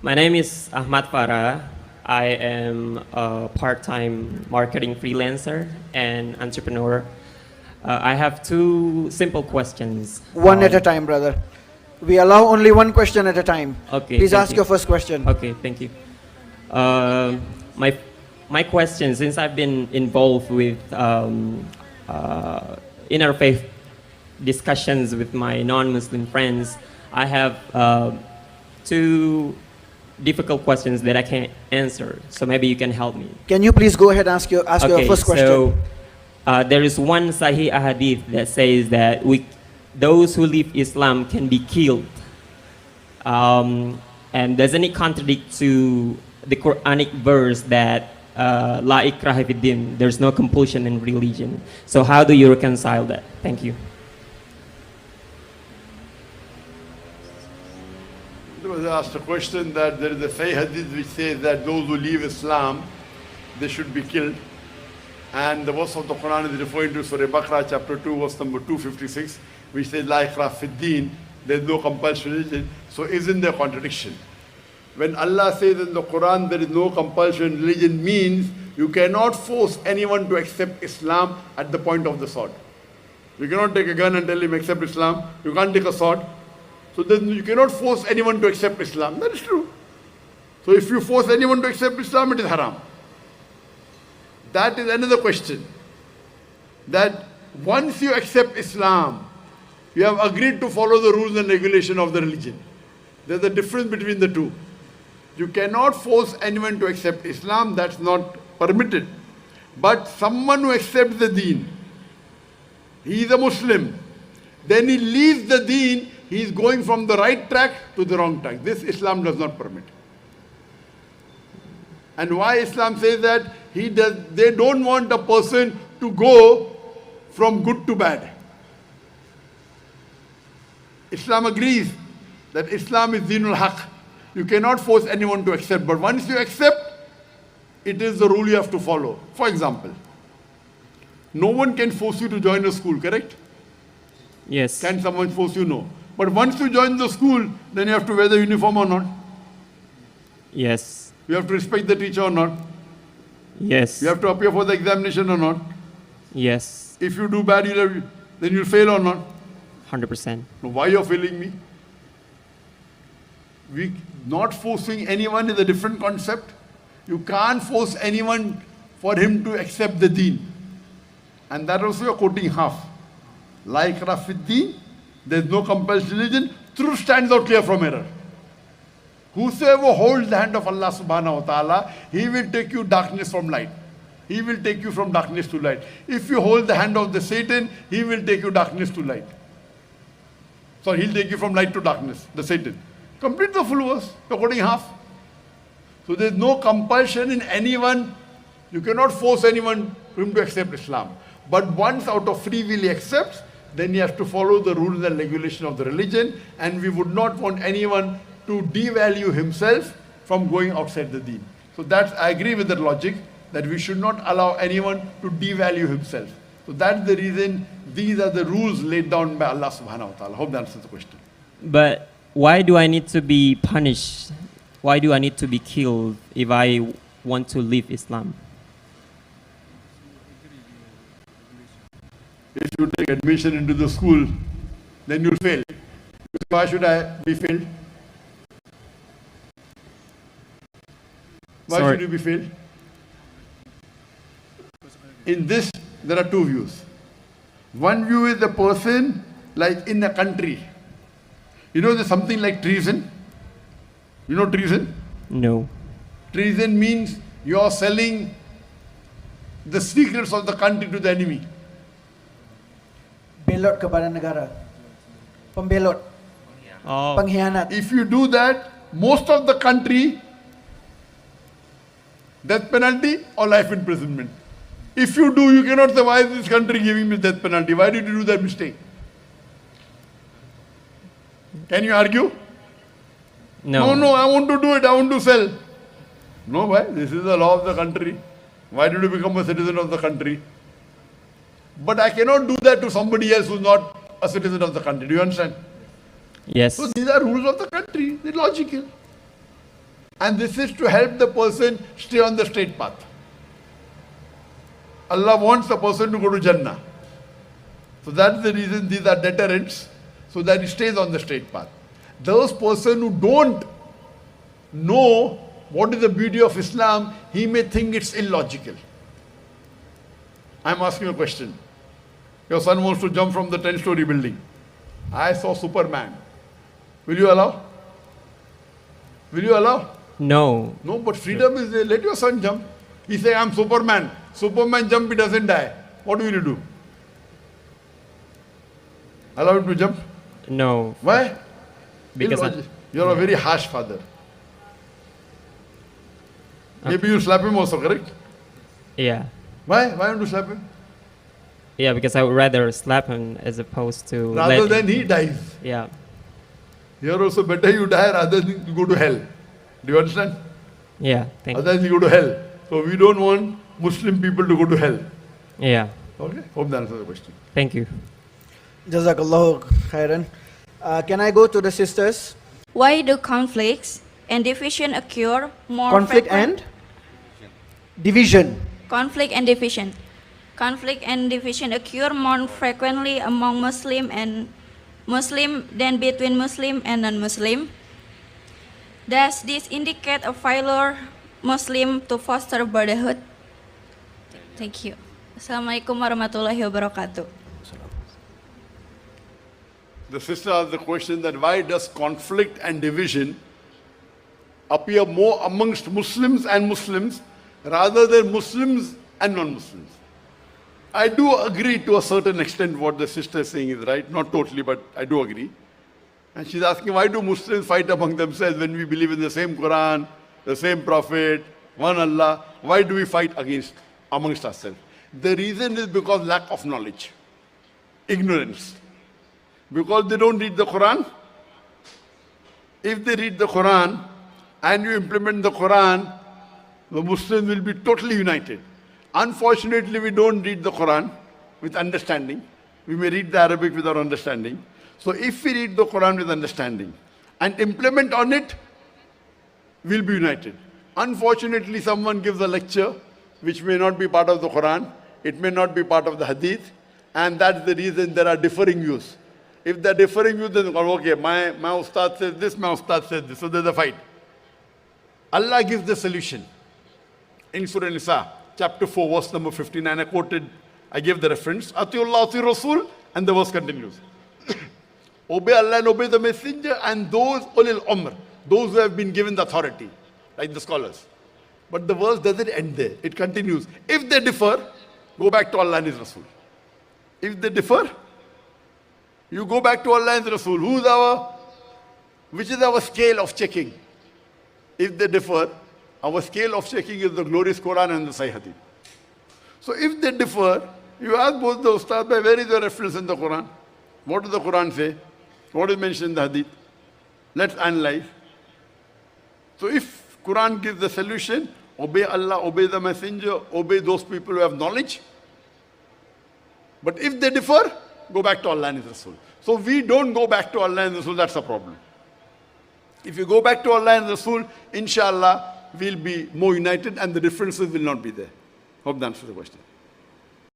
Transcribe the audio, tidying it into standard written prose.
My name is Ahmad Farah. I am a part-time marketing freelancer and entrepreneur. I have two simple questions. One at a time, brother. We allow only one question at a time. Okay. Please thank ask you. your first question. Okay, thank you. My question, since I've been involved with interfaith discussions with my non-Muslim friends, I have two difficult questions that I can't answer. So maybe you can help me. Can you please go ahead and ask your first question? So there is one Sahih Hadith that says that those who leave Islam can be killed. And doesn't it contradict to the Quranic verse that La ikraha fid din, there's no compulsion in religion? So how do you reconcile that? Thank you. There was asked a question that there is a Sahih Hadith which says that those who leave Islam, they should be killed. And the verse of the Quran is referring to Surah Baqarah chapter 2 verse number 256, which says La ikraha fid din, there is no compulsion in religion. So isn't there a contradiction? When Allah says in the Quran there is no compulsion in religion, means you cannot force anyone to accept Islam at the point of the sword. You cannot take a gun and tell him accept Islam. You can't take a sword. So then you cannot force anyone to accept Islam. That is true. So if you force anyone to accept Islam, it is haram. That is another question. That once you accept Islam, you have agreed to follow the rules and regulation of the religion. There's a difference between the two. You cannot force anyone to accept Islam, that's not permitted. But someone who accepts the Deen, he is a Muslim, then he leaves the Deen, he is going from the right track to the wrong track. This Islam does not permit. And why Islam says that? They don't want a person to go from good to bad. Islam agrees that Islam is Deenul Haq. You cannot force anyone to accept, but once you accept, it is the rule you have to follow. For example, no one can force you to join a school, correct? Yes. Can someone force you? No. But once you join the school, then you have to wear the uniform or not? Yes. You have to respect the teacher or not? Yes. You have to appear for the examination or not? Yes. If you do bad, then you'll fail or not? 100%. Now, why you're failing me? Not forcing anyone is a different concept. You can't force anyone for him to accept the Deen. And that also you're quoting half. La ikraha fid din, there's no compulsion religion. Truth stands out clear from error. Whosoever holds the hand of Allah subhanahu wa ta'ala, he will take you darkness from light. He will take you from darkness to light. If you hold the hand of the Satan, he will take you darkness to light. So he'll take you from light to darkness, the Satan. Complete the full verse, you're quoting half. So there's no compulsion in anyone. You cannot force anyone for him to accept Islam. But once out of free will he accepts, then he has to follow the rules and regulation of the religion. And we would not want anyone to devalue himself from going outside the Deen. So I agree with that logic, that we should not allow anyone to devalue himself. So that's the reason these are the rules laid down by Allah subhanahu wa ta'ala. Hope that answers the question. But why do I need to be punished? Why do I need to be killed if I want to leave Islam? If you take admission into the school, then you'll fail. Why should I be failed? Why should you be failed? In this, there are two views. One view is the person, like in a country. You know there's something like treason? You know treason? No. Treason means you are selling the secrets of the country to the enemy. Belot kepada negara. Pembelot. Oh. Pengkhianat. If you do that, most of the country, death penalty or life imprisonment. If you do, you cannot say, why is this country giving me death penalty? Why did you do that mistake? Can you argue? No. No, I want to do it, I want to sell. No, why? This is the law of the country. Why did you become a citizen of the country? But I cannot do that to somebody else who's not a citizen of the country. Do you understand? Yes. So these are rules of the country. They're logical. And this is to help the person stay on the straight path. Allah wants a person to go to Jannah. So that's the reason these are deterrents, so that he stays on the straight path. Those person who don't know what is the beauty of Islam, he may think it's illogical. I'm asking a question. Your son wants to jump from the 10-story building. I saw Superman. Will you allow? Will you allow? No. No, but freedom is there. Let your son jump. He say, I'm Superman. Superman jump, he doesn't die. What will you do? Allow him to jump? No. Why? Because You're a very harsh father. Maybe you slap him also, correct? yeah. Why? Why don't you slap him? Yeah, because I would rather slap him as opposed to Rather than he dies. Yeah. Here also better you die rather than you go to hell. Do you understand? Yeah. Thank you. Otherwise you go to hell. So we don't want Muslim people to go to hell. Yeah. Okay? Hope that answers the question. Thank you. Jazakallahu khairan. Can I go to the sisters? Why do conflicts and division occur more Conflict frequent- and division. conflict and division. Conflict and division occur more frequently among Muslim than between Muslim and non-Muslim. Does this indicate a failure Muslim to foster brotherhood? Thank you. Assalamualaikum warahmatullahi wabarakatuh. The sister asked the question that why does conflict and division appear more amongst Muslims and Muslims rather than Muslims and non-Muslims? I do agree to a certain extent what the sister is saying is right. Not totally, but I do agree. And she's asking, why do Muslims fight among themselves when we believe in the same Quran, the same Prophet, one Allah? Why do we fight amongst ourselves? The reason is because lack of knowledge, ignorance. Because they don't read the Quran. If they read the Quran and you implement the Quran, the Muslims will be totally united. Unfortunately, we don't read the Quran with understanding. We may read the Arabic without understanding. So if we read the Quran with understanding and implement on it, we'll be united. Unfortunately, someone gives a lecture which may not be part of the Quran, it may not be part of the Hadith, and that's the reason there are differing views. If there are differing views, then okay, my ustad says this, my ustad says this, so there's a fight. Allah gives the solution. In Surah Nisa, chapter 4, verse number 59, I gave the reference, Atiullah, Ati Rasul, and the verse continues. Obey Allah and obey the messenger and those ulil umr, those who have been given the authority, like the scholars. But the verse doesn't end there. It continues. If they differ, go back to Allah and His Rasul. If they differ, you go back to Allah and His Rasul. Which is our scale of checking? If they differ, our scale of checking is the glorious Quran and the Sahih Hadith. So if they differ, you ask both the ustad, where is the reference in the Quran? What does the Quran say? What is mentioned in the Hadith? Let's analyze. So if Quran gives the solution, obey Allah, obey the messenger, obey those people who have knowledge. But if they differ, go back to Allah and His Rasul. So we don't go back to Allah and Rasul, that's a problem. If you go back to Allah and Rasul, inshallah, we'll be more united and the differences will not be there. Hope that answers the question.